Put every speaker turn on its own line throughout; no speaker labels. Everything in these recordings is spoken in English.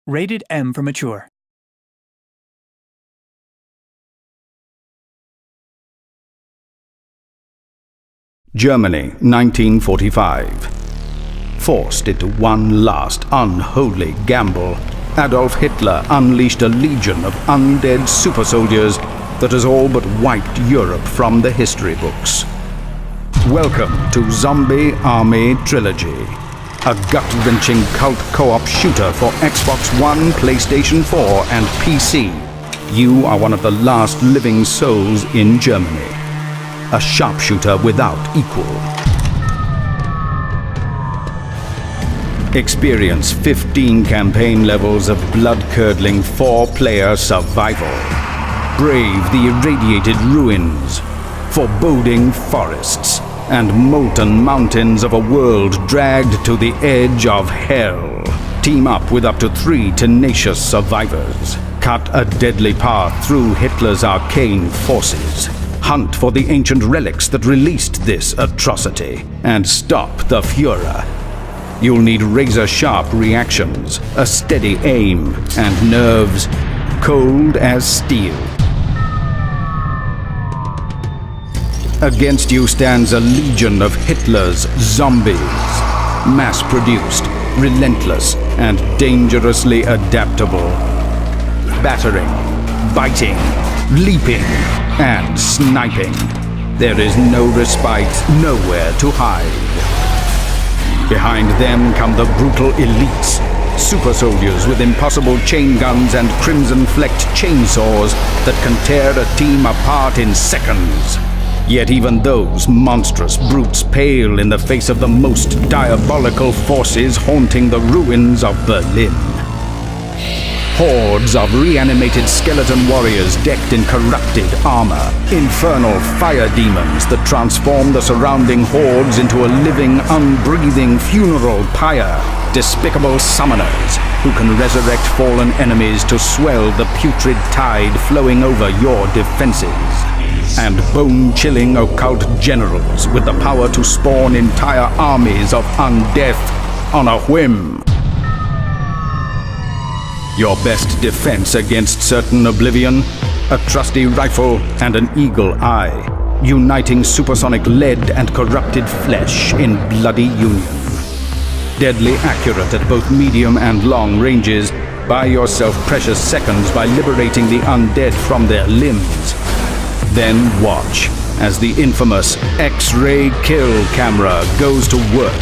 Rated M for mature.
Germany, 1945. Forced into one last unholy gamble, Adolf Hitler unleashed a legion of undead super soldiers that has all but wiped Europe from the history books. Welcome to Zombie Army Trilogy, a gut-wrenching cult co-op shooter for Xbox One, PlayStation 4 and PC. You are one of the last living souls in Germany. A sharpshooter without equal. Experience 15 campaign levels of blood-curdling 4-player survival. Brave the irradiated ruins, foreboding forests, and molten mountains of a world dragged to the edge of hell. Team up with up to 3 tenacious survivors. Cut a deadly path through Hitler's arcane forces. Hunt for the ancient relics that released this atrocity, and stop the Führer. You'll need razor-sharp reactions, a steady aim, and nerves cold as steel. Against you stands a legion of Hitler's zombies. Mass-produced, relentless, and dangerously adaptable. Battering, biting, leaping, and sniping. There is no respite, nowhere to hide. Behind them come the brutal elites, super soldiers with impossible chain guns and crimson-flecked chainsaws that can tear a team apart in seconds. Yet even those monstrous brutes pale in the face of the most diabolical forces haunting the ruins of Berlin. Hordes of reanimated skeleton warriors decked in corrupted armor. Infernal fire demons that transform the surrounding hordes into a living, unbreathing funeral pyre. Despicable summoners who can resurrect fallen enemies to swell the putrid tide flowing over your defenses. And bone-chilling occult generals with the power to spawn entire armies of undeath on a whim. Your best defense against certain oblivion? A trusty rifle and an eagle eye, uniting supersonic lead and corrupted flesh in bloody union. Deadly accurate at both medium and long ranges, buy yourself precious seconds by liberating the undead from their limbs. Then watch as the infamous X-ray kill camera goes to work,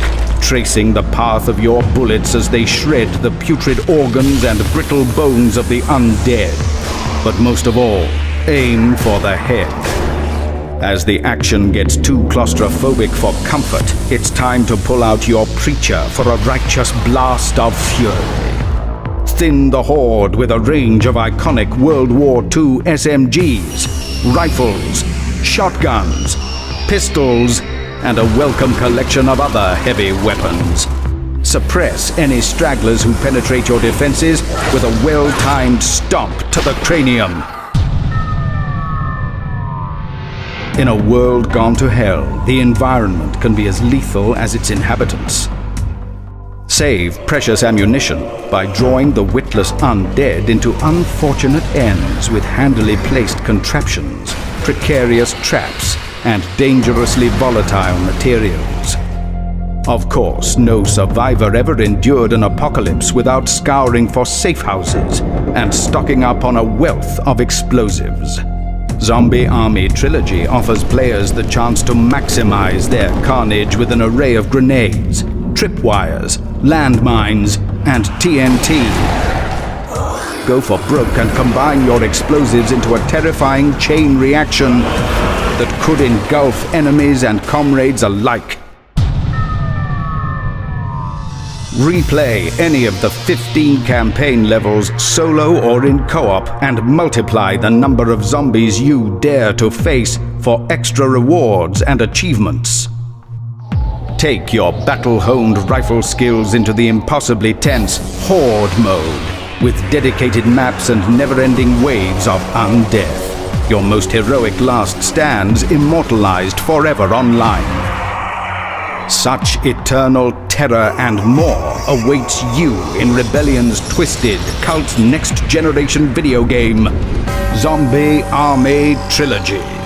tracing the path of your bullets as they shred the putrid organs and brittle bones of the undead. But most of all, aim for the head. As the action gets too claustrophobic for comfort, it's time to pull out your preacher for a righteous blast of fury. Thin the horde with a range of iconic World War II SMGs, rifles, shotguns, pistols, and a welcome collection of other heavy weapons. Suppress any stragglers who penetrate your defenses with a well-timed stomp to the cranium. In a world gone to hell, the environment can be as lethal as its inhabitants. Save precious ammunition by drawing the witless undead into unfortunate ends with handily placed contraptions, precarious traps, and dangerously volatile materials. Of course, no survivor ever endured an apocalypse without scouring for safe houses and stocking up on a wealth of explosives. Zombie Army Trilogy offers players the chance to maximize their carnage with an array of grenades, tripwires, landmines, and TNT. Go for broke and combine your explosives into a terrifying chain reaction that could engulf enemies and comrades alike. Replay any of the 15 campaign levels solo or in co-op and multiply the number of zombies you dare to face for extra rewards and achievements. Take your battle-honed rifle skills into the impossibly tense Horde mode with dedicated maps and never-ending waves of undeath. Your most heroic last stands immortalized forever online. Such eternal terror and more awaits you in Rebellion's twisted, cult next-generation video game, Zombie Army Trilogy.